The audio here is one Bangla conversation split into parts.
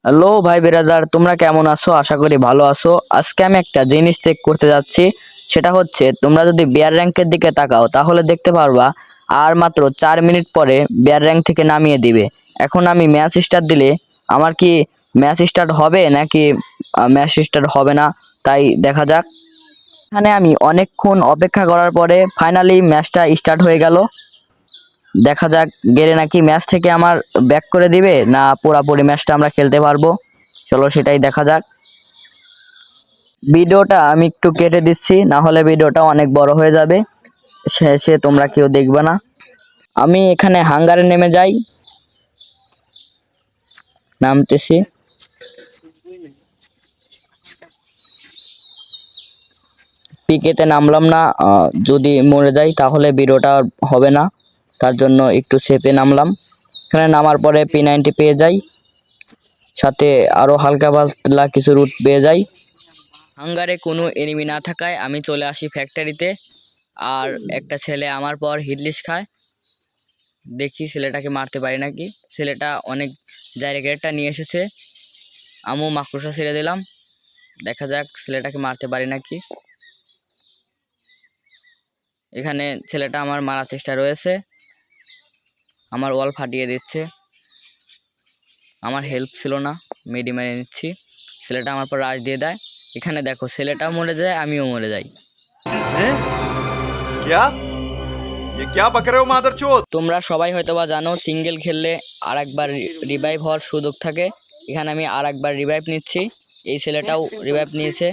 হ্যালো ভাই ব্রাদার, তোমরা কেমন আছো? আশা করি ভালো আছো। আজকে আমি একটা জিনিস চেক করতে যাচ্ছি। সেটা হচ্ছে, তোমরা যদি বিয়ার র্যাঙ্কের দিকে তাকাও তাহলে দেখতে পারবা আর মাত্র 4 মিনিট পরে বিয়ার র্যাঙ্ক থেকে নামিয়ে দিবে। এখন আমি ম্যাচ স্টার্ট দিলে আমার কি ম্যাচ স্টার্ট হবে নাকি ম্যাচ স্টার্ট হবে না, তাই দেখা যাক। এখানে আমি অনেকক্ষণ অপেক্ষা করার পরে ফাইনালি ম্যাচটা স্টার্ট হয়ে গেল। দেখা যাক গেরে নাকি ম্যাচ থেকে আমার ব্যাক করে দিবে না পুরাপুরি ম্যাচটা আমরা খেলতে পারবো। চলো সেটাই দেখা যাক। ভিডিওটা আমি একটু কেটে দিচ্ছি, না হলে ভিডিওটা অনেক বড় হয়ে যাবে, শেষে তোমরা কেউ দেখবে না। আমি এখানে হাঙ্গারে নেমে যাই, নামতেছি। পিকেতে নামলাম না, যদি মরে যাই তাহলে ভিডিওটা হবে না, তার জন্য একটু সেপে নামলাম। এখানে নামার পরে P90 পেয়ে যাই, সাথে আরো হালকা পাতলা কিছু রুট পেয়ে যাই। হাঙ্গারে কোনো এনিমি না থাকায় আমি চলে আসি ফ্যাক্টরিতে। আর একটা ছেলে আমার পর হিটলিস্ট খায়, দেখি ছেলেটাকে মারতে পারি নাকি। ছেলেটা অনেক জায়গাটা নিয়ে এসেছে, আমিও মাকড়সা ছেড়ে দিলাম, দেখা যাক ছেলেটাকে মারতে পারি নাকি। এখানে ছেলেটা আমার মারার চেষ্টা রয়েছে, আমার ওয়াল ফাটিয়ে দিচ্ছে। আমার হেল্প ছিল না, মেডি মেরে নিচ্ছি। ছেলেটা আমার পর রাশ দিয়ে দেয়। এখানে দেখো ছেলেটাও মরে যায়, আমিও মরে যাই। क्या ये क्या बक रहे हो मादरचोद। তোমরা সবাই হয়তোবা জানো, সিঙ্গেল খেললে আর একবার রিভাইভ হওয়ার সুযোগ থাকে। এখানে আমি আর একবার রিভাইভ নিচ্ছি, এই ছেলেটাও রিভাইভ নিয়েছে।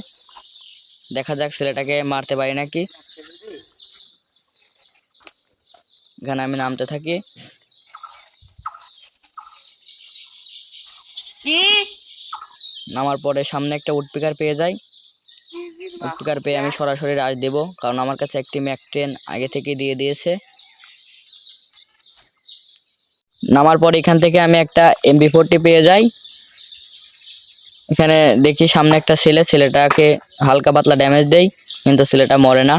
দেখা যাক ছেলেটাকে মারতে পারি নাকি। এখানে আমি নামতে থাকি। নামার পরে সামনে একটা উডপিকার পেয়ে যাই। উডপিকার পেয়ে আমি সরাসরি রাশ দেব, কারণ আমার কাছে একটি ম্যাক-10 আগে থেকে দিয়ে দিয়েছে। নামার পর এখান থেকে আমি একটা MP40 পেয়ে যাই। এখানে দেখি সামনে একটা ছেলেটাকে হালকা পাতলা ড্যামেজ দেই, কিন্তু ছেলেটা মরে না।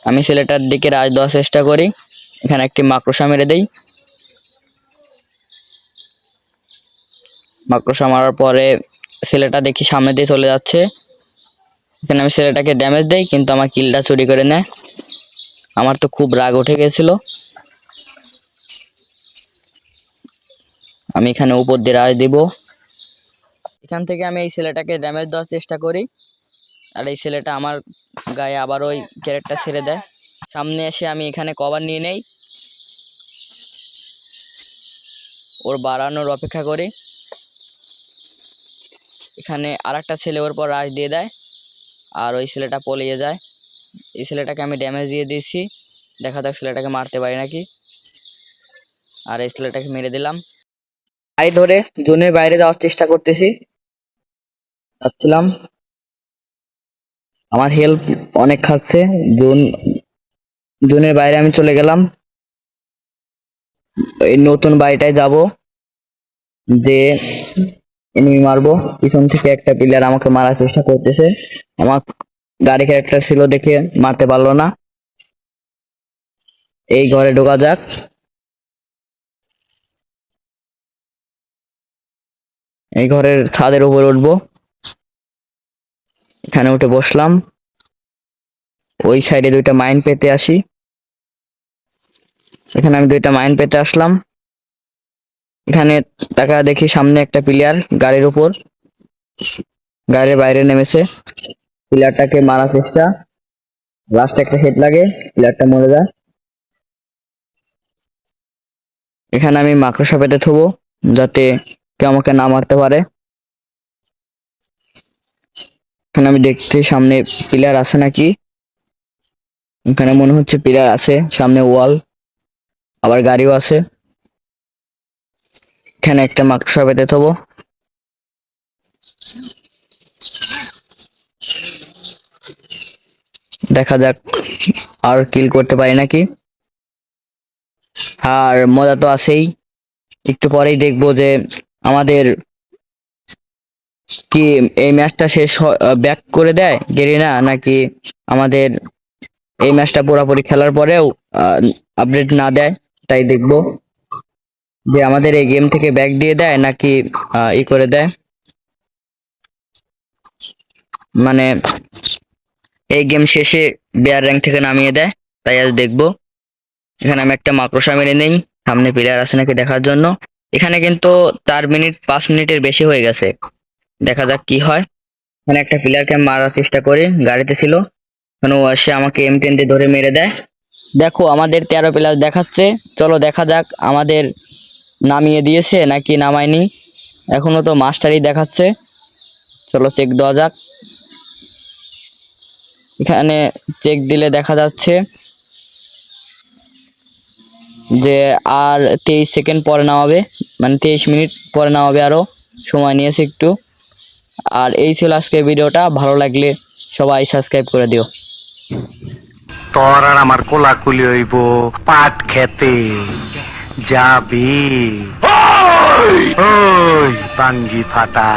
আমি ছেলেটার দিকে রাশ দেওয়ার চেষ্টা করি, এখানে একটি মাকড়সা মেরে দেই। মাকড়সা মারার পরে ছেলেটা দেখি সামনে দিয়ে চলে যাচ্ছে। এখানে আমি ছেলেটাকে ড্যামেজ দেই, কিন্তু আমার কিলটা চুরি করে নেয়। আমার তো খুব রাগ উঠে গেছিল। আমি এখানে উপর দিয়ে রাশ দিব। এখান থেকে আমি এই ছেলেটাকে ড্যামেজ দেওয়ার চেষ্টা করি, আর এই ছেলেটা আমার গায়ে আবার ওই ক্যারেক্টার ছেড়ে দেয়। সামনে এসে আমি এখানে কভার নিয়ে নেই, ওর বাড়ানোর অপেক্ষা করি। এখানে আর একটা ছেলে ওর পর রাশ দিয়ে দেয়, আর ওই ছেলেটা পলিয়ে যায়। এই ছেলেটাকে আমি ড্যামেজ দিয়ে দিয়েছি, দেখা যাক ছেলেটাকে মারতে পারি নাকি। আর এই ছেলেটাকে মেরে দিলাম। গাড়ি ধরে জোনের বাইরে যাওয়ার চেষ্টা করতেছি, যাচ্ছিলাম। আমার হেল্প অনেক খাচ্ছে। জোনের বাইরে আমি চলে গেলাম। এই নতুন বাড়িটায় যাব, যে এনিমি মারবো। পিছন থেকে একটা প্লেয়ার আমাকে মারার চেষ্টা করতেছে, আমার গাড়ি ক্যারেক্টার ছিল দেখে মারতে পারলো না। এই ঘরে ঢোকা যাক। এই ঘরের ছাদের উপর উঠবো, এখানে উঠে বসলাম। ওই সাইডে দুইটা মাইন পেতে আসি। এখানে আমি দুইটা মাইন পেতে আসলাম। এখানে টাকা দেখি সামনে একটা প্লেয়ার গাড়ির উপর, গাড়ির বাইরে নেমেছে। প্লেয়ারটাকে মারার চেষ্টা, লাস্টে একটা হেড লাগে, প্লেয়ারটা মরে যায়। এখানে আমি মাকড়সা পেতে থবো, যাতে কেউ আমাকে না মারতে পারে। এখানে আমি দেখছি সামনে প্লেয়ার আছে নাকি। এখানে মনে হচ্ছে প্লেয়ার আছে, সামনে ওয়াল, আবার গাড়িও আছে। এখানে একটা মাকড়সা পেতে থবো। দেখা যাক আর কিল করতে পারি নাকি। আর মজা তো আছেই, একটু পরেই দেখবো যে আমাদের কি এই ম্যাচটা শেষ ব্যাক করে দেয় গেরিনা, নাকি আমাদের এই ম্যাচটা পুরোপুরি খেলার পরেও আপডেট না দেয়, তাই দেখবো। যে আমাদের এই গেম থেকে ব্যাক দিয়ে দেয় নাকি ই করে দেয়, মানে এই গেম শেষে বেয়ার র্যাঙ্ক থেকে নামিয়ে দেয়। তাই আজ দেখবো। এখানে আমি একটা মাকড়সা মেরে নেই সামনে প্লেয়ার আছে নাকি দেখার জন্য। এখানে কিন্তু 4 মিনিট 5 মিনিটের বেশি হয়ে গেছে, দেখা যাক কি হয়। এখানে একটা প্লেয়ারকে মারার চেষ্টা করি, গাড়িতে ছিল, এখানে ও এসে আমাকে M10 দিয়ে ধরে মেরে দেয়। দেখো আমাদের 13 প্লেয়ার দেখাচ্ছে, চলো দেখা যাক আমাদের নামিয়ে দিয়েছে নাকি নামায়নি। এখনো তো মাস্টারই দেখাচ্ছে, চলো চেক দেওয়া যাক। এখানে চেক দিলে দেখা যাচ্ছে যে আর 23 সেকেন্ড পরে নামাবে, মানে 23 মিনিট পরে নামাবে, আরো সময় নিয়েছে একটু। আর এই ছিল আজকের ভিডিওটা, ভালো লাগলে সবাই সাবস্ক্রাইব করে দিও। তোর আর আমার কোলাকুলি হইব পাট খেতে যাবি ওই বাঙ্গি ফাটা